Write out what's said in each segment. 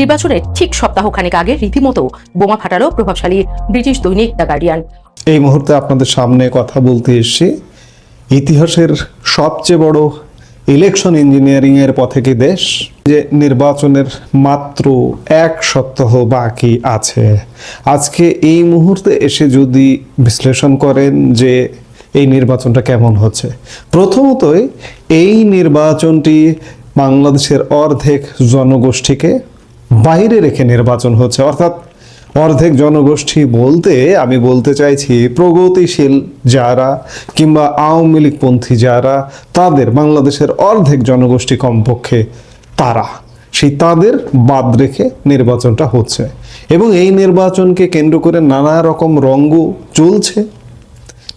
নির্বাচনের ঠিক সপ্তাহখানেক আগে রীতিমতো বোমা ফাটালো প্রভাবশালী ব্রিটিশ দৈনিক দ্য গার্ডিয়ান। এই মুহূর্তে আপনাদের সামনে কথা বলতে এসেছি ইতিহাসের সবচেয়ে বড় ইলেকশন ইঞ্জিনিয়ারিং এর পথে কি দেশ, যে নির্বাচনের মাত্র এক সপ্তাহ বাকি আছে। আজকে এই মুহূর্তে এসে যদি বিশ্লেষণ করেন যে এই নির্বাচনটা কেমন হচ্ছে, প্রথমতই এই নির্বাচনটি বাংলাদেশের অর্ধেক জনগোষ্ঠীকে বাইরে রেখে নির্বাচন হচ্ছে। অর্থাৎ অর্ধেক জনগোষ্ঠী বলতে আমি বলতে চাইছি প্রগতিশীল যারা কিংবা আওয়ামী লীগপন্থী যারা, তাদের বাংলাদেশের অর্ধেক জনগোষ্ঠী কমপক্ষে তাদের বাদ রেখে নির্বাচনটা হচ্ছে। এবং এই নির্বাচনকে কেন্দ্র করে নানা রকম রঙ্গ চলছে।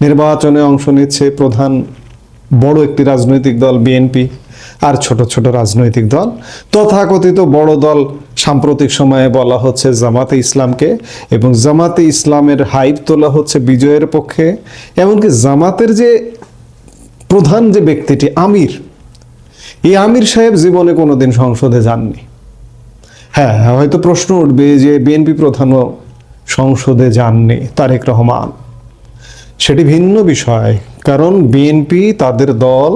নির্বাচনে অংশ নিচ্ছে প্রধান বড় একটি রাজনৈতিক দল বিএনপি আর ছোট ছোট রাজনৈতিক দল, তথাকথিত বড় দল সাম্প্রতিক সময়ে বলা হচ্ছে জামাতে ইসলামকে, এবং জামাতে ইসলামের হাইপ তোলা হচ্ছে বিজয়ের পক্ষে। এমনকি জামাতের যে প্রধান যে ব্যক্তিটি আমির, এই আমির সাহেব জীবনে কোনোদিন সংসদে যাননি। হ্যাঁ, হয়তো প্রশ্ন উঠবে যে বিএনপি প্রধানও সংসদে যাননি, তারেক রহমান, সেটি ভিন্ন বিষয়। কারণ বিএনপি তাদের দল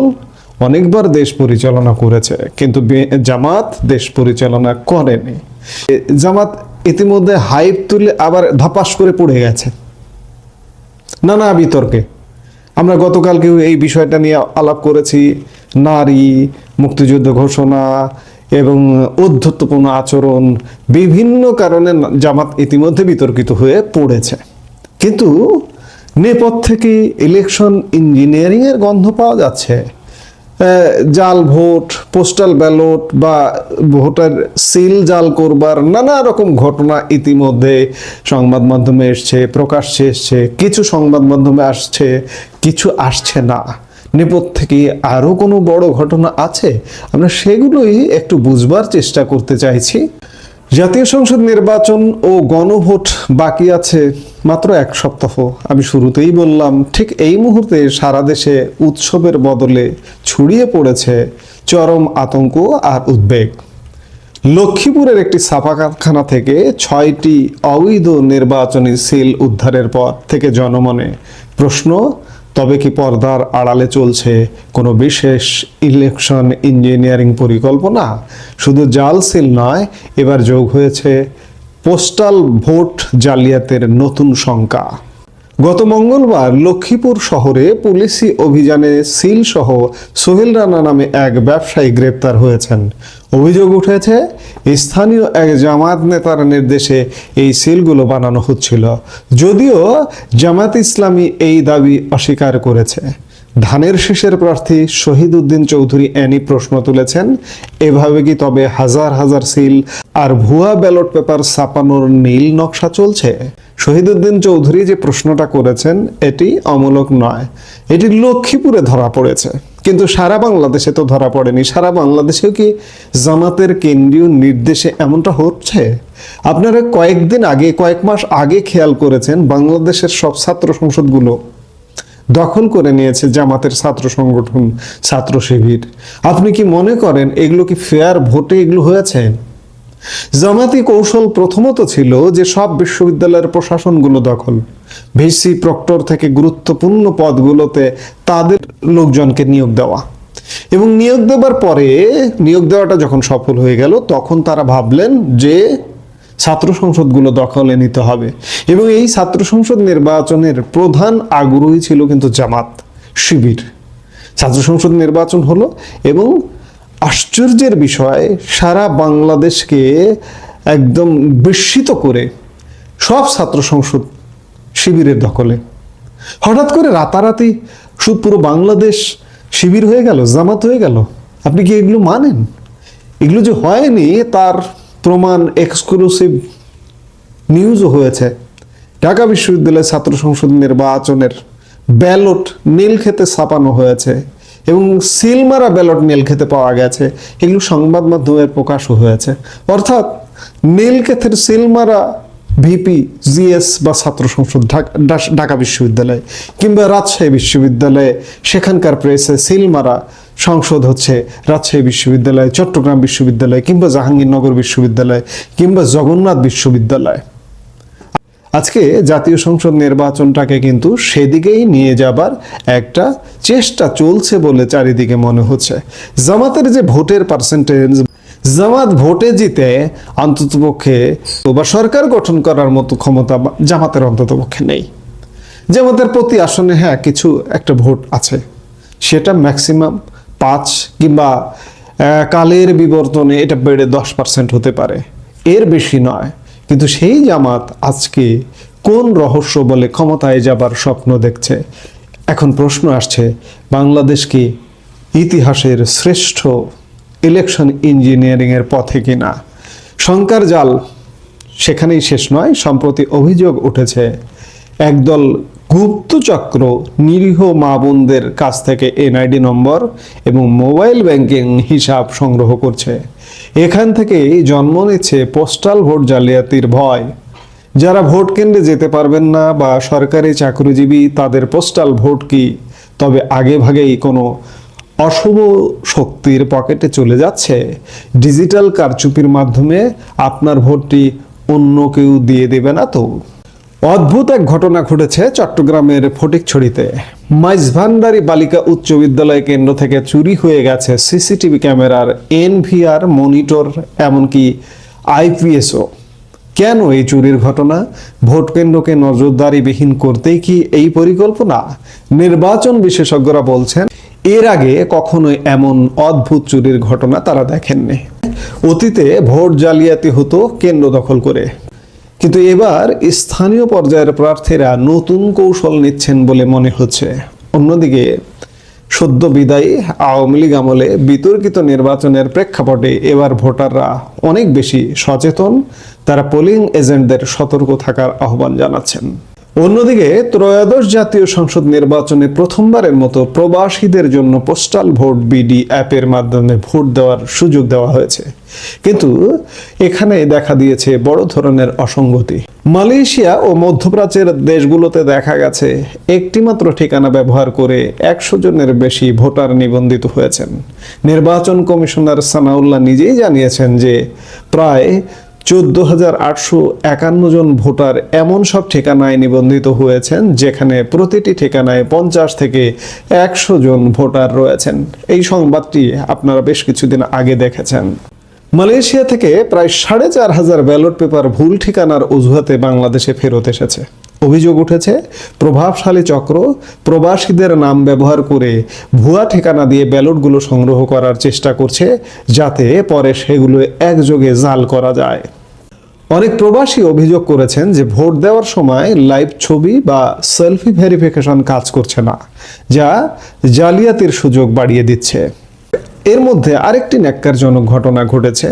অনেকবার দেশ পরিচালনা করেছে, কিন্তু জামাত দেশ পরিচালনা করেনি। জামাত ইতিমধ্যে হাইপ তুলে আবার ধাপাস করে পড়ে গেছে নানা বিতর্কে। আমরা গতকালকেও এই বিষয়টা নিয়ে আলাপ করেছি। নারী, মুক্তিযুদ্ধ ঘোষণা এবং ঔদ্ধত্যপূর্ণ আচরণ, বিভিন্ন কারণে জামাত ইতিমধ্যে বিতর্কিত হয়ে পড়েছে। কিন্তু নেপথ্য থেকে ইলেকশন ইঞ্জিনিয়ারিং এর গন্ধ পাওয়া যাচ্ছে। জাল ভোট, পোস্টাল ব্যালট বা ভোটার সিল জাল করবার নানা রকম ঘটনা ইতিমধ্যে সংবাদ মাধ্যমে এসছে, প্রকাশ্যে এসছে। কিছু সংবাদ মাধ্যমে আসছে, কিছু আসছে না। নেপথ্য থেকে আরো কোনো বড় ঘটনা আছে, আমরা সেগুলোই একটু বুঝবার চেষ্টা করতে চাইছি। জাতীয় সংসদ নির্বাচন ও গণভোট বাকি আছে মাত্র এক সপ্তাহ। আমি শুরুতেই বললাম, ঠিক এই মুহূর্তে সারা দেশে উৎসবের বদলে ছড়িয়ে পড়েছে চরম আতঙ্ক আর উদ্বেগ। লক্ষ্মীপুরের একটি ছাপা কারখানা থেকে 6টি অবৈধ নির্বাচনী সিল উদ্ধারের পর থেকে জনমনে প্রশ্ন, তবে কি পর্দার আড়ালে চলছে কোনো বিশেষ ইলেকশন ইঞ্জিনিয়ারিং পরিকল্পনা? শুধু জাল সিল নয়, এবার যোগ হয়েছে পোস্টাল ভোট জালিয়াতের নতুন শঙ্কা। গত মঙ্গলবার লক্ষ্মীপুর শহরে পুলিশি অভিযানে সিল সহ সোহেল রানা নামে এক ব্যবসায়ী গ্রেপ্তার হয়েছেন। অভিযোগ উঠেছে স্থানীয় এক জামাত নেতার নির্দেশে এই সিলগুলো বানানো হচ্ছিল, যদিও জামাত ইসলামী এই দাবি অস্বীকার করেছে। ধানের শীষের প্রার্থী শহীদ উদ্দিন চৌধুরী এনি প্রশ্ন তুলেছেন, এভাবে কি তবে হাজার হাজার সিল আর ভুয়া ব্যালট পেপার ছাপানোর নীল নকশা চলছে? শহীদ উদ্দিন চৌধুরী যে প্রশ্নটা করেছেন এটি অমূলক নয়, এটি লক্ষ্মীপুরে ধরা পড়েছে, কিন্তু সারা বাংলাদেশে তো ধরা পড়েনি। সারা বাংলাদেশেও কি জামাতের কেন্দ্রীয় নির্দেশে এমনটা হচ্ছে? আপনারা কয়েক মাস আগে খেয়াল করেছেন বাংলাদেশের সব ছাত্র সংসদগুলো দখল করে নিয়েছে জামাতের ছাত্র সংগঠন, ছাত্র শিবির। আপনি কি মনে করেন এগুলো কি ফেয়ার ভোটে এগুলো হয়েছে? জামাতি কৌশল প্রথমত ছিল যে সব বিশ্ববিদ্যালয়ের প্রশাসনগুলো দখল, ভিসি প্রক্টর থেকে গুরুত্বপূর্ণ পদগুলোতে তাদের লোকজনকে নিয়োগ দেওয়া, এবং নিয়োগ দেওয়ার পরে নিয়োগ দেওয়াটা যখন সফল হয়ে গেল তখন তারা ভাবলেন যে ছাত্র সংসদগুলো দখলে নিতে হবে। এবং এই ছাত্র সংসদ নির্বাচনের প্রধান আগ্রহী ছিল কিন্তু জামাত শিবির। ছাত্র সংসদ নির্বাচন হলো এবং আশ্চর্যের বিষয়, সারা বাংলাদেশকে একদম বিস্মিত করে সব ছাত্র সংসদ শিবিরের দখলে। হঠাৎ করে রাতারাতি পুরো বাংলাদেশ শিবির হয়ে গেল, জামাত হয়ে গেল। আপনি কি এগুলো মানেন? এগুলো যে হয়নি তার প্রমাণ এক্সক্লুসিভ নিউজও হয়েছে। ঢাকা বিশ্ববিদ্যালয় ছাত্র সংসদ নির্বাচনের ব্যালট নীলক্ষেতে ছাপানো হয়েছে এবং সিলমারা ব্যালট নীলক্ষেতে পাওয়া গেছে, এগুলো সংবাদ মাধ্যমের প্রকাশও হয়েছে। অর্থাৎ নীলক্ষেতের সিলমারা ভিপি, জিএস বা ছাত্র সংসদ ঢাকা বিশ্ববিদ্যালয় কিংবা রাজশাহী বিশ্ববিদ্যালয়ে সেখানকার প্রেসে সিলমারা সংসদ হচ্ছে রাজশাহী বিশ্ববিদ্যালয়, চট্টগ্রাম বিশ্ববিদ্যালয় কিংবা জাহাঙ্গীরনগর বিশ্ববিদ্যালয় কিংবা জগন্নাথ বিশ্ববিদ্যালয়। আজকে জাতীয় সংসদ নির্বাচনটাকে কিন্তু সেদিকেই নিয়ে যাবার একটা চেষ্টা চলছে বলে চারিদিকে মনে হচ্ছে। জামাতের যে ভোটের পার্সেন্টেজ, জামাত ভোটে জিতে অন্ততপক্ষে বা সরকার গঠন করার মতো ক্ষমতা জামাতের অন্ততপক্ষে নেই। জামাতের প্রতি আসনে হ্যাঁ কিছু একটা ভোট আছে, সেটা ম্যাক্সিমাম 5 কিংবা কালের বিবর্তনে এটা বেড়ে 10% হতে পারে, এর বেশি নয়। কিন্তু সেই জামাত আজকে কোন রহস্য বলে ক্ষমতায় যাবার স্বপ্ন দেখছে? এখন প্রশ্ন আসছে, বাংলাদেশ কি ইতিহাসের শ্রেষ্ঠ ইলেকশন ইঞ্জিনিয়ারিং এর পথে কিনা? শঙ্কার জাল সেখানেই শেষ নয়। সম্প্রতি অভিযোগ উঠেছে একদল গুপ্তচক্র নিরীহ মা বোনদের কাছ থেকে এনআইডি নম্বর এবং মোবাইল ব্যাংকিং হিসাব সংগ্রহ করছে। এখান থেকেই জন্ম নিচ্ছে পোস্টাল ভোট জালিয়াতির ভয়। যারা ভোট কেন্দ্রে যেতে পারবেন না বা সরকারি চাকরিজীবী, তাদের পোস্টাল ভোট কি তবে আগে ভাগেই কোনো অশুভ শক্তির পকেটে চলে যাচ্ছে? ডিজিটাল কারচুপির মাধ্যমে আপনার ভোটটি অন্য কেউ দিয়ে দেবে না তো? অদ্ভুত এক ঘটনা ঘটেছে চট্টগ্রামের ফটিকছড়িতে। মাইজভান্ডারি বালিকা উচ্চ বিদ্যালয় কেন্দ্র থেকে চুরি হয়ে গেছে সিসিটিভি ক্যামেরার এনভিআর মনিটর, এমনকি আইপিএসও। কেন এই চুরির ঘটনা? ভোট কেন্দ্রকে নজরদারিবিহীন করতেই কি এই পরিকল্পনা? নির্বাচন বিশেষজ্ঞরা বলছেন এর আগে কখনোই এমন অদ্ভুত চুরির ঘটনা তারা দেখেননি। অতীতে ভোট জালিয়াতি হতো কেন্দ্র দখল করে, কিন্তু এবার স্থানীয় পর্যায়ের প্রার্থীরা নতুন কৌশল নিচ্ছেন বলে মনে হচ্ছে। অন্যদিকে সদ্য বিদায়ী আওয়ামী লীগ আমলে বিতর্কিত নির্বাচনের প্রেক্ষাপটে এবার ভোটাররা অনেক বেশি সচেতন। তারা পোলিং এজেন্টদের সতর্ক থাকার আহ্বান জানাচ্ছেন। অন্যদিকে ত্রয়োদশ জাতীয় সংসদ নির্বাচনে প্রথমবারের মতো প্রবাসীদের জন্য পোস্টাল ভোট বিডি অ্যাপের মাধ্যমে ভোট দেওয়ার সুযোগ দেওয়া হয়েছে, কিন্তু এখানে দেখা দিয়েছে বড় ধরনের অসঙ্গতি। মালয়েশিয়া ও মধ্যপ্রাচ্যের দেশগুলোতে দেখা গেছে একটিমাত্র ঠিকানা ব্যবহার করে 100 জনের বেশি ভোটার নিবন্ধিত হয়েছেন। নির্বাচন কমিশনার সানাউল্লাহ নিজেই জানিয়েছেন যে প্রায় 14,851 জন ভোটার এমন সব ঠিকানায় নিবন্ধিত হয়েছেন যেখানে প্রতিটি ঠিকানায় 50 থেকে 100 জন ভোটার রয়েছেন। এই সংবাদটি আপনারা বেশ কিছুদিন আগে দেখেছেন। মালয়েশিয়া থেকে প্রায় 4,500 ব্যালট পেপার ভুল ঠিকানার অজুহাতে বাংলাদেশে ফেরত এসেছে। অভিযোগ উঠেছে প্রভাবশালী চক্র প্রবাসীদের নাম ব্যবহার করে ভুয়া ঠিকানা দিয়ে ব্যালটগুলো সংগ্রহ করার চেষ্টা করছে, যাতে পরে সেগুলো একযোগে জাল করা যায়। অনেক প্রবাসী অভিযোগ করেছেন যে ভোট দেওয়ার সময় লাইভ ছবি বা সেলফি ভেরিফিকেশন কাজ করছে না, যা জালিয়াতির সুযোগ বাড়িয়ে দিচ্ছে। এর মধ্যে আরেকটি ন্যাক্কারজনক ঘটনা ঘটেছে।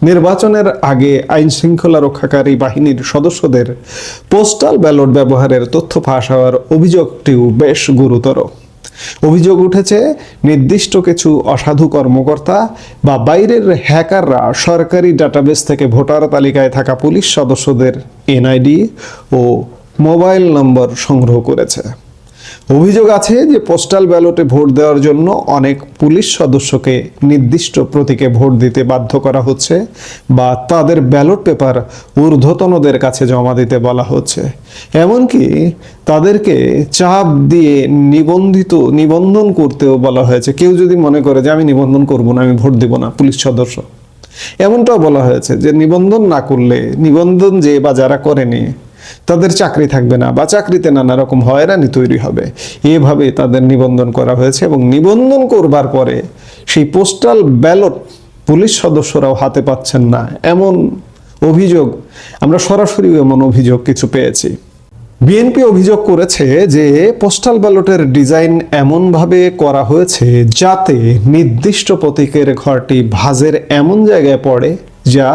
নির্বাচনের আগে আইন শৃঙ্খলা রক্ষাকারী বাহিনীর সদস্যদের পোস্টাল ব্যালট ব্যবহারের তথ্য ফাঁস হওয়ার অভিযোগটিও বেশ গুরুতর। অভিযোগ উঠেছে নির্দিষ্ট কিছু অসাধু কর্মকর্তা বা বাইরের হ্যাকাররা সরকারি ডাটাবেস থেকে ভোটার তালিকায় থাকা পুলিশ সদস্যদের এনআইডি ও মোবাইল নম্বর সংগ্রহ করেছে। অভিযোগ আছে যে পোস্টাল ব্যালটে ভোট দেওয়ার জন্য অনেক পুলিশ সদস্যকে নির্দিষ্ট প্রতীকে ভোট দিতে বাধ্য করা হচ্ছে বা তাদের ব্যালট পেপার ঊর্ধ্বতনদের কাছে জমা দিতে বলা হচ্ছে। এমনকি তাদেরকে চাপ দিয়ে নিবন্ধন করতেও বলা হয়েছে। কেউ যদি মনে করে যে আমি নিবন্ধন করব না, আমি ভোট দেব না, পুলিশ সদস্য, এমনটাও বলা হয়েছে যে নিবন্ধন না করলে, নিবন্ধন যে বা যারা করেনি তাদের চাকরি থাকবে না বা চাকরিতে নানা রকম হয়রানি তৈরি হবে, এভাবে তাদের নিবন্ধন করা হয়েছে। এবং নিবন্ধন করবার পরে সেই পোস্টাল ব্যালট পুলিশ সদস্যরাও হাতে পাচ্ছেন না, এমন অভিযোগ আমরা সরাসরি এমন অভিযোগ কিছু পেয়েছি। বিএনপি অভিযোগ করেছে যে পোস্টাল ব্যালটের ডিজাইন এমনভাবে করা হয়েছে যাতে নির্দিষ্ট প্রতীকের ঘরটি ভাঁজের এমন জায়গায় পড়ে যা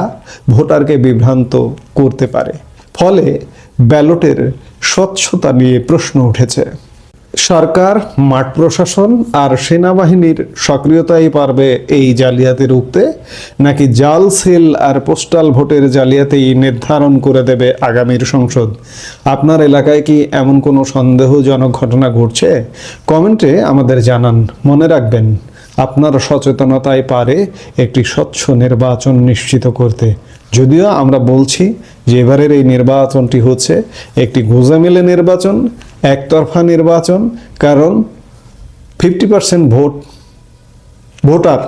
ভোটারকে বিভ্রান্ত করতে পারে। ফলে ব্যালটের স্বচ্ছতা নিয়ে প্রশ্ন উঠেছে। সরকার, মাঠ প্রশাসন আর সেনাবাহিনীর সক্রিয়তাই পারবে এই জালিয়াতি রুখতে, নাকি জাল সেল আর পোস্টাল ভোটের জালিয়াতি নির্ধারণ করে দেবে আগামীর সংসদ? আপনার এলাকায় কি এমন কোনো সন্দেহজনক ঘটনা ঘটছে? কমেন্টে আমাদের জানান। মনে রাখবেন, আপনার সচেতনতাই পারে একটি স্বচ্ছ নির্বাচন নিশ্চিত করতে। যদিও আমরা বলছি যে এবারের এই নির্বাচনটি হচ্ছে একটি গোজামিলে নির্বাচন, একতরফা নির্বাচন, কারণ 50% ভোটার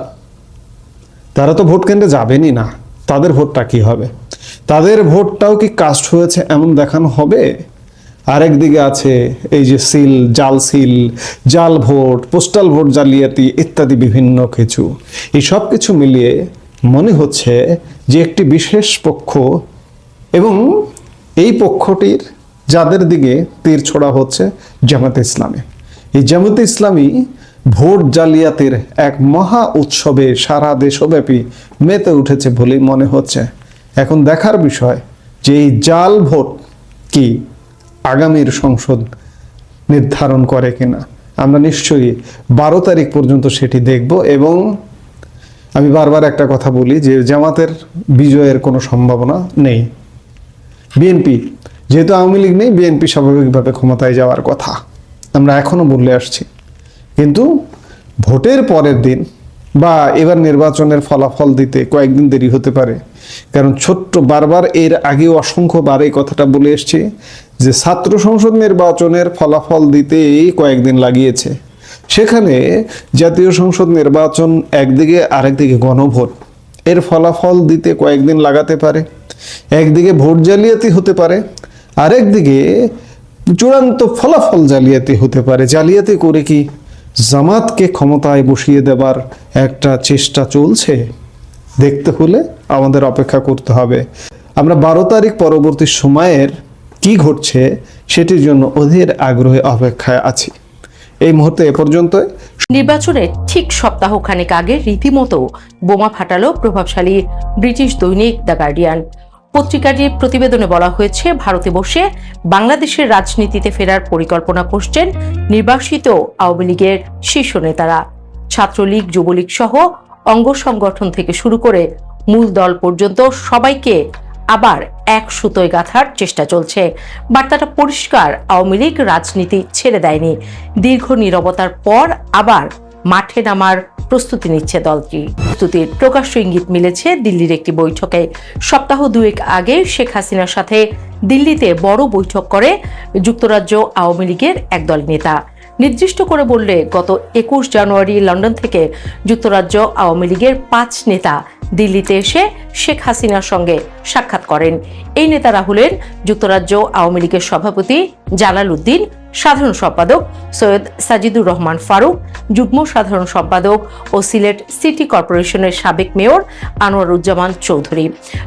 তারা তো ভোট কেন্দ্রে যাবেনই না, তাদের ভোটটা কি হবে? তাদের ভোটটাও কি কাস্ট হয়েছে এমন দেখানো হবে? আরেকদিকে আছে এই যে জাল ভোট, পোস্টাল ভোট জালিয়াতি ইত্যাদি বিভিন্ন কিছু। এই সব কিছু মিলিয়ে মনে হচ্ছে যে একটি বিশেষ পক্ষ, এবং এই পক্ষটির যাদের দিকে তীর ছোড়া হচ্ছে জামাতে ইসলামী। এই জামাতে ইসলামী ভোট জালিয়াতির এক মহা উৎসবে সারা দেশব্যাপী মেতে উঠেছে বলেই মনে হচ্ছে। এখন দেখার বিষয় যে এই জাল ভোট কি আগামীর সংসদ নির্ধারণ করে কিনা। আমরা নিশ্চয়ই 12 তারিখ পর্যন্ত সেটি দেখব। এবং আমি বারবার একটা কথা বলি যে জামাতের বিজয়ের কোনো সম্ভাবনা নেই। বিএনপি যেহেতু আওয়ামী লীগ নেই, বিএনপি স্বাভাবিকভাবে ক্ষমতায় যাওয়ার কথা আমরা এখনো বলে আসছি। কিন্তু ভোটের পরের দিন বা এবার নির্বাচনের ফলাফল দিতে কয়েকদিন দেরি হতে পারে, কারণ বারবার এর আগেও অসংখ্যবার এই কথাটা বলে এসছি যে ছাত্র সংসদ নির্বাচনের ফলাফল দিতেই কয়েকদিন লাগিয়েছে। সেখানে জাতীয় সংসদ নির্বাচন একদিকে, আরেকদিকে গণভোট, এর ফলাফল দিতে কয়েকদিন লাগাতে পারে। একদিকে ভোট জালিয়াতি হতে পারে, আরেকদিকে চূড়ান্ত ফলাফল জালিয়াতি হতে পারে। জালিয়াতি করে কি জামাতকে ক্ষমতায় বসিয়ে দেবার একটা চেষ্টা চলছে? দেখতে হলে আমাদের অপেক্ষা করতে হবে। আমরা 12 তারিখ পরবর্তী সময়ের কি ঘটছে সেটির জন্য অধীর আগ্রহে অপেক্ষায় আছি। এই মুহূর্তে এ পর্যন্তই। নির্বাচনের ঠিক সপ্তাহখানেক আগে রীতিমতো বোমা ফাটালো প্রভাবশালী ব্রিটিশ দৈনিক দ্য গার্ডিয়ান। পত্রিকাটির প্রতিবেদনে বলা হয়েছে, ভারতে বসে বাংলাদেশের রাজনীতিতে ফেরার পরিকল্পনা করছেন নির্বাসিত আওয়ামী লীগের শীর্ষ নেতারা। ছাত্রলীগ, যুবলীগ সহ অঙ্গ সংগঠন থেকে শুরু করে মূল দল পর্যন্ত সবাইকে আবার এক সুতোয় গাঁথার চেষ্টা চলছে। বার্তাটা পরিষ্কার, আওয়ামী লীগ রাজনীতি ছেড়ে দেয়নি। দীর্ঘ নীরবতার পর আবার মাঠে নামার প্রস্তুতি নিচ্ছে দলটি। প্রস্তুতির প্রকাশ্য ইঙ্গিত মিলেছে দিল্লির একটি বৈঠকে। সপ্তাহ দুয়েক আগে শেখ হাসিনার সাথে দিল্লিতে বড় বৈঠক করে যুক্তরাজ্য আওয়ামী লীগের একদল নেতা। নির্দিষ্ট করে বললে গত 21 জানুয়ারি লন্ডন থেকে যুক্তরাজ্য আওয়ামী লীগের 5 নেতা দিল্লিতে এসে শেখ হাসিনার সঙ্গে সাক্ষাৎ করেন। এই নেতারা হলেন যুক্তরাজ্য আওয়ামী লীগের সভাপতি জালাল উদ্দিন, সাধারণ সম্পাদক সৈয়দ সাজিদুর রহমান ফারুক, যুগ্ম সাধারণ সম্পাদক ও সিলেট সিটি কর্পোরেশনের সাবেক মেয়র আনোয়ারুজ্জামান চৌধুরী,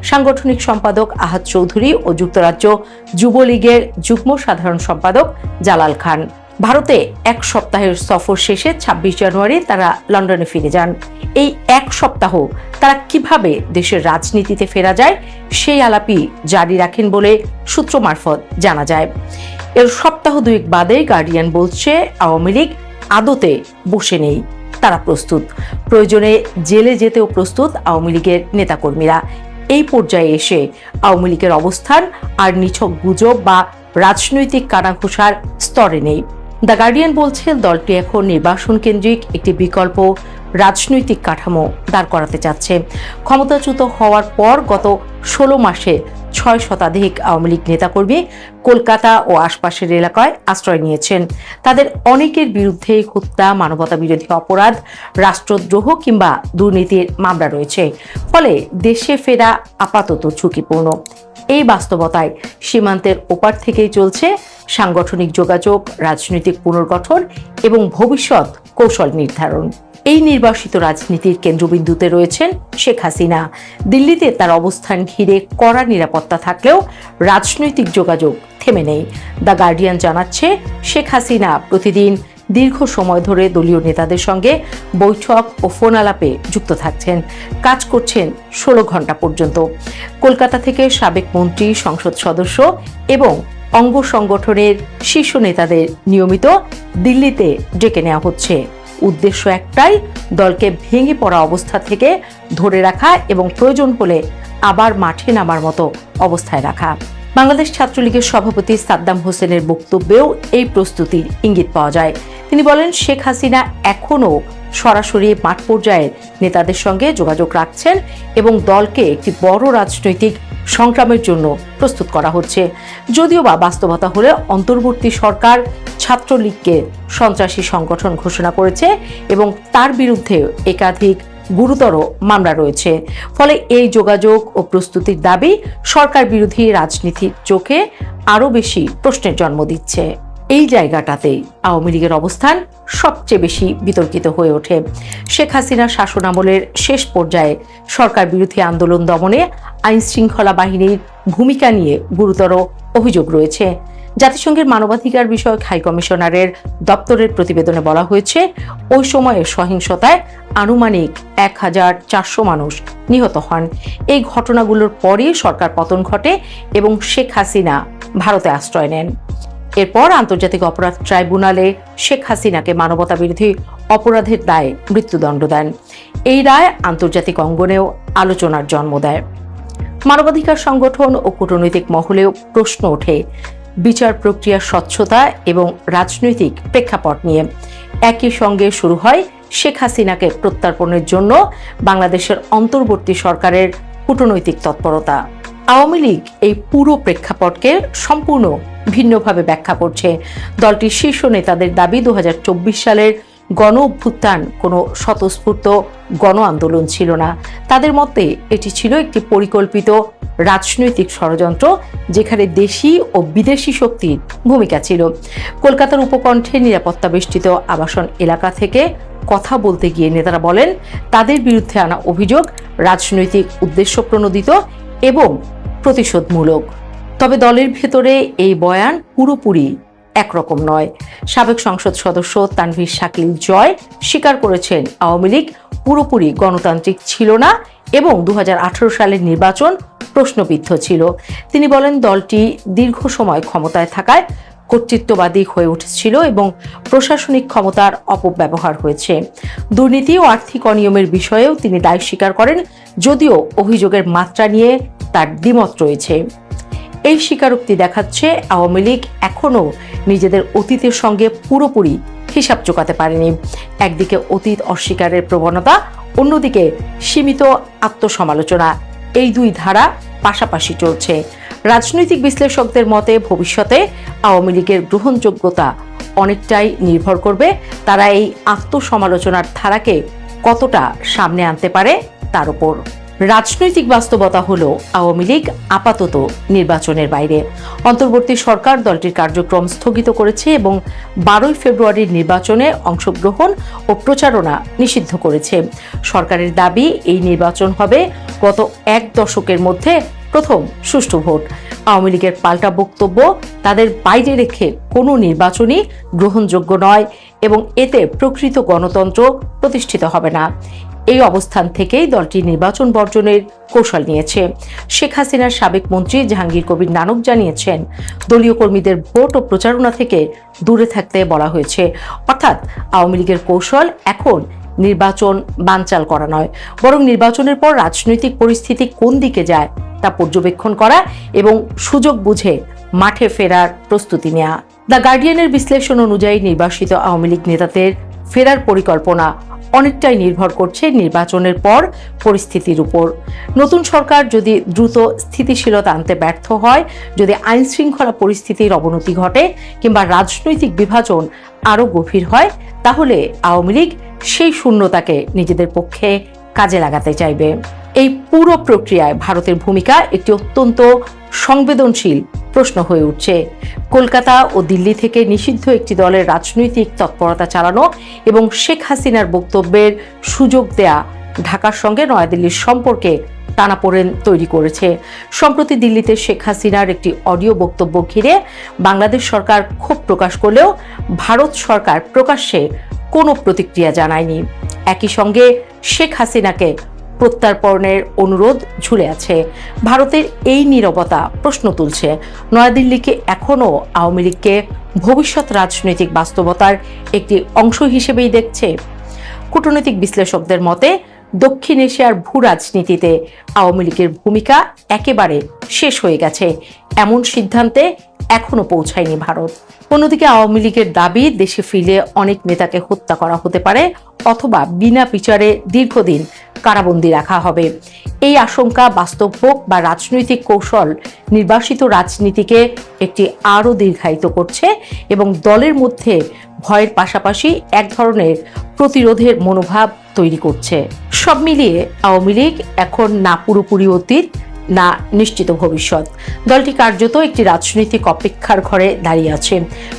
সাংগঠনিক সম্পাদক আহাদ চৌধুরী ও যুক্তরাজ্য যুবলীগের যুগ্ম সাধারণ সম্পাদক জালাল খান। ভারতে এক সপ্তাহের সফর শেষে 26 জানুয়ারি তারা লন্ডনে ফিরে যান। এই এক সপ্তাহ তারা কিভাবে দেশের রাজনীতিতে ফেরা যায় সেই আলাপই জারি রাখেন বলে সূত্র মারফত জানা যায়। এর সপ্তাহ দুয়েক বাদে গার্ডিয়ান বলছে, আওয়ামী লীগ আদতে বসে নেই, তারা প্রস্তুত। প্রয়োজনে জেলে যেতেও প্রস্তুত আওয়ামী লীগের নেতাকর্মীরা। এই পর্যায়ে এসে আওয়ামী লীগের অবস্থান আর নিছক গুজব বা রাজনৈতিক কানাঘুষার স্তরে নেই। দ্য গার্ডিয়ান বলছে, দলটি এখন নির্বাসন কেন্দ্রিক একটি বিকল্প রাজনৈতিক কাঠামো দাঁড় করাতে চাচ্ছে। ক্ষমতাচ্যুত হওয়ার পর গত 16 মাসে 6 শতাধিক আওয়ামী লীগ নেতাকর্মী কলকাতা ও আশপাশের এলাকায় আশ্রয় নিয়েছেন। তাদের অনেকের বিরুদ্ধে হত্যা, মানবতা বিরোধী অপরাধ, রাষ্ট্রদ্রোহ কিংবা দুর্নীতির মামলা রয়েছে। ফলে দেশে ফেরা আপাতত ঝুঁকিপূর্ণ। এই বাস্তবতায় সীমান্তের ওপার থেকেই চলছে সাংগঠনিক যোগাযোগ, রাজনৈতিক পুনর্গঠন এবং ভবিষ্যৎ কৌশল নির্ধারণ। এই নির্বাসিত রাজনীতির কেন্দ্রবিন্দুতে রয়েছেন শেখ হাসিনা। দিল্লিতে তার অবস্থান ঘিরে কড়া নিরাপত্তা থাকলেও রাজনৈতিক যোগাযোগ থেমে নেই। দ্য গার্ডিয়ান জানাচ্ছে, শেখ হাসিনা প্রতিদিন দীর্ঘ সময় ধরে দলীয় নেতাদের সঙ্গে বৈঠক ও ফোন আলাপে যুক্ত থাকছেন, কাজ করছেন 16 ঘন্টা পর্যন্ত। কলকাতা থেকে সাবেক মন্ত্রী, সংসদ সদস্য এবং অঙ্গ সংগঠনের শীর্ষ নেতাদের নিয়মিত দিল্লিতে ডেকে নেওয়া হচ্ছে। উদ্দেশ্য একটাই, দলকে ভেঙে পড়া অবস্থা থেকে ধরে রাখা এবং প্রয়োজন হলে আবার মাঠে নামার মতো অবস্থায় রাখা। বাংলাদেশ ছাত্রলীগের সভাপতি সাদ্দাম হোসেনের বক্তব্যেও এই প্রস্তুতির ইঙ্গিত পাওয়া যায়। তিনি বলেন, শেখ হাসিনা এখনও সরাসরি মাঠ পর্যায়ের নেতাদের সঙ্গে যোগাযোগ রাখছেন এবং দলকে একটি বড় রাজনৈতিক সংগ্রামের জন্য প্রস্তুত করা হচ্ছে। যদিও বা বাস্তবতা হলে অন্তর্বর্তী সরকার ছাত্রলীগকে সন্ত্রাসী সংগঠন ঘোষণা করেছে এবং তার বিরুদ্ধে একাধিক গুরুতর মামলা রয়েছে। ফলে এই যোগাযোগ ও প্রস্তুতির দাবি সরকার বিরোধী রাজনীতির চোখে আরও বেশি প্রশ্নের জন্ম দিচ্ছে। এই জায়গাটাতেই আওয়ামী লীগের অবস্থান সবচেয়ে বেশি বিতর্কিত হয়ে ওঠে। শেখ হাসিনার শাসনামলের শেষ পর্যায়ে সরকার বিরোধী আন্দোলন দমনে আইন শৃঙ্খলা বাহিনীর ভূমিকা নিয়ে গুরুতর অভিযোগ রয়েছে। জাতিসংঘের মানবাধিকার বিষয়ক হাই কমিশনারের দপ্তরের প্রতিবেদনে বলা হয়েছে, ওই সময়ে সহিংসতায় আনুমানিক 1400 মানুষ নিহত হন। এই ঘটনাগুলোর পরই সরকার পতন ঘটে এবং শেখ হাসিনা ভারতে আশ্রয় নেন। এরপর আন্তর্জাতিক অপরাধ ট্রাইব্যুনালে শেখ হাসিনাকে মানবতা বিরোধী অপরাধের দায়ে মৃত্যুদণ্ড দেন। এই রায় আন্তর্জাতিক অঙ্গনেও আলোচনার জন্ম দেয়। মানবাধিকার সংগঠন ও কূটনৈতিক মহলেও প্রশ্ন ওঠে বিচার প্রক্রিয়ার স্বচ্ছতা এবং রাজনৈতিক প্রেক্ষাপট নিয়ে। একই সঙ্গে শুরু হয় শেখ হাসিনাকে প্রত্যর্পণের জন্য বাংলাদেশের অন্তর্বর্তী সরকারের কূটনৈতিক তৎপরতা। আওয়ামী লীগ এই পুরো প্রেক্ষাপটকে সম্পূর্ণ ভিন্নভাবে ব্যাখ্যা করছে। দলটির শীর্ষ নেতাদের দাবি 2024 সালের গণ অভ্যুত্থান কোনো স্বতঃস্ফূর্ত গণ আন্দোলন ছিল না। তাদের মতে এটি ছিল একটি পরিকল্পিত রাজনৈতিক ষড়যন্ত্র, যেখানে দেশি ও বিদেশি শক্তির ভূমিকা ছিল। কলকাতার উপকণ্ঠে নিরাপত্তা বেষ্টিত আবাসন এলাকা থেকে কথা বলতে গিয়ে নেতারা বলেন, তাদের বিরুদ্ধে আনা অভিযোগ রাজনৈতিক উদ্দেশ্য প্রণোদিত এবং প্রতিশোধমূলক। তবে দলের ভেতরে এই বয়ান পুরোপুরি একরকম নয়। সাবেক সংসদ সদস্য তানভীর শাকিল জয় স্বীকার করেছেন আওয়ামী লীগ পুরোপুরি গণতান্ত্রিক ছিল না এবং 2018 সালের নির্বাচন প্রশ্নবিদ্ধ ছিল। তিনি বলেন, দলটি দীর্ঘ সময় ক্ষমতায় থাকায় কর্তৃত্ববাদী হয়ে উঠেছিল এবং প্রশাসনিক ক্ষমতার অপব্যবহার হয়েছে। দুর্নীতি ও আর্থিক অনিয়মের বিষয়েও তিনি দায় স্বীকার করেন, যদিও অভিযোগের মাত্রা নিয়ে তার দ্বিমত রয়েছে। এই স্বীকারোক্তি দেখাচ্ছে আওয়ামী লীগ এখনও নিজেদের অতীতের সঙ্গে পুরোপুরি হিসাব চোকাতে পারেনি। একদিকে অতীত অস্বীকারের প্রবণতা, অন্যদিকে সীমিত আত্মসমালোচনা, এই দুই ধারা পাশাপাশি চলছে। রাজনৈতিক বিশ্লেষকদের মতে ভবিষ্যতে আওয়ামী লীগের গ্রহণযোগ্যতা অনেকটাই নির্ভর করবে তারা এই আত্মসমালোচনার ধারাকে কতটা সামনে আনতে পারে তার উপর। রাজনৈতিক বাস্তবতা হলো আওয়ামী লীগ আপাতত নির্বাচনের বাইরে। অন্তর্বর্তী সরকার দলটির কার্যক্রম স্থগিত করেছে এবং 12 ফেব্রুয়ারির নির্বাচনে অংশগ্রহণ ও প্রচারণা নিষিদ্ধ করেছে। সরকারের দাবি, এই নির্বাচন হবে গত এক দশকের মধ্যে প্রথম সুষ্ঠু ভোট। আওয়ামী লীগের পাল্টা বক্তব্য, তাদের বাইরে রেখে কোনো নির্বাচনই গ্রহণযোগ্য নয় এবং এতে প্রকৃত গণতন্ত্র প্রতিষ্ঠিত হবে না। এই অবস্থান থেকেই দলটি নির্বাচন বর্জনের কৌশল নিয়েছে। শেখ হাসিনার সাবেক মন্ত্রী জাহাঙ্গীর কবির নানক জানিয়েছেন, দলীয় কর্মীদের ভোট ও প্রচারণা থেকে দূরে থাকতে বলা হয়েছে। অর্থাৎ আওয়ামী লীগের কৌশল এখন নির্বাচন বানচাল করা নয়, বরং নির্বাচনের পর রাজনৈতিক পরিস্থিতি কোন দিকে যায় তা পর্যবেক্ষণ করা এবং সুযোগ বুঝে মাঠে ফেরার প্রস্তুতি নেওয়া। দ্য গার্ডিয়ানের বিশ্লেষণ অনুযায়ী নির্বাসিত আওয়ামী লীগ নেতাদের ফেরার পরিকল্পনা অনেকটাই নির্ভর করছে নির্বাচনের পর পরিস্থিতির উপর। নতুন সরকার যদি দ্রুত স্থিতিশীলতা আনতে ব্যর্থ হয়, যদি আইন শৃঙ্খলা পরিস্থিতির অবনতি ঘটে কিংবা রাজনৈতিক বিভাজন আরও গভীর হয়, তাহলে আওয়ামী লীগ সেই শূন্যতাকে নিজেদের পক্ষে কাজে লাগাতে চাইবে। এই পুরো প্রক্রিয়ায় ভারতের ভূমিকা একটি অত্যন্ত সংবেদনশীল প্রশ্ন হয়ে উঠছে। কলকাতা ও দিল্লি থেকে নিষিদ্ধ একটি দলের রাজনৈতিক তৎপরতা চালানো এবং শেখ হাসিনার বক্তব্যের সুযোগ দেয়া ঢাকার সঙ্গে নয়াদিল্লির সম্পর্কে টানাপোড়েন তৈরি করেছে। সম্প্রতি দিল্লিতে শেখ হাসিনার একটি অডিও বক্তব্য ঘিরে বাংলাদেশ সরকার ক্ষোভ প্রকাশ করলেও ভারত সরকার প্রকাশ্যে কোনো প্রতিক্রিয়া জানায়নি। একই সঙ্গে শেখ হাসিনাকে প্রত্যর্পণের অনুরোধ ঝুলে আছে। ভারতের এই নীরবতা প্রশ্ন তুলছে, নয়াদিল্লিকে এখনও আওয়ামী লীগকে ভবিষ্যৎ রাজনৈতিক বাস্তবতার একটি অংশ হিসেবেই দেখছে। কূটনৈতিক বিশ্লেষকদের মতে দক্ষিণ এশিয়ার ভূ রাজনীতিতে আওয়ামী লীগের ভূমিকা একেবারে শেষ হয়ে গেছে, এমন সিদ্ধান্তে এখনো পৌঁছায়নি ভারত। অন্যদিকে আওয়ামী লীগের দাবি, দেশে ফিরে অনেক নেতাকে হত্যা করা হতে পারে অথবা বিনা বিচারে দীর্ঘদিন কারাবন্দী রাখা হবে। এই আশঙ্কা বাস্তব হোক বা রাজনৈতিক কৌশল নির্বাসিত রাজনীতিকে একটি আরও দীর্ঘায়িত করছে এবং দলের মধ্যে ভয়ের পাশাপাশি এক ধরনের প্রতিরোধের মনোভাব তৈরি করছে। সব মিলিয়ে আওয়ামী লীগ এখন না পুরোপুরি অতীত, না নিশ্চিত ভবিষ্যৎ। দলটি কার্যত একটি রাজনৈতিক অপেক্ষার ঘরে দাঁড়িয়ে আছে।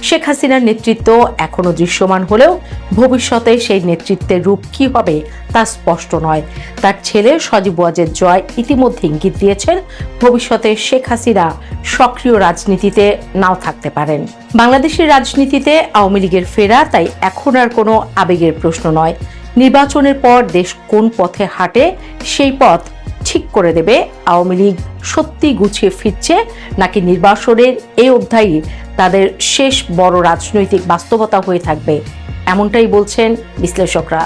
শেখ হাসিনার নেতৃত্ব এখনো দৃশ্যমান হলেও ভবিষ্যতে সেই নেতৃত্বের রূপ কি হবে তা স্পষ্ট নয়। তার ছেলে সজীব ওয়াজেদ জয় ইতিমধ্যে ইঙ্গিত দিয়েছেন ভবিষ্যতে শেখ হাসিনা সক্রিয় রাজনীতিতে নাও থাকতে পারেন। বাংলাদেশের রাজনীতিতে আওয়ামী লীগের ফেরা তাই এখন আর কোনো আবেগের প্রশ্ন নয়। নির্বাচনের পর দেশ কোন পথে হাঁটে সেই পথ ঠিক করে দেবে আওয়ামী লীগ সত্যি গুছিয়ে ফিরছে নাকি নির্বাসনের এই অধ্যায়ই তাদের শেষ বড় রাজনৈতিক বাস্তবতা হয়ে থাকবে, এমনটাই বলছেন বিশ্লেষকরা।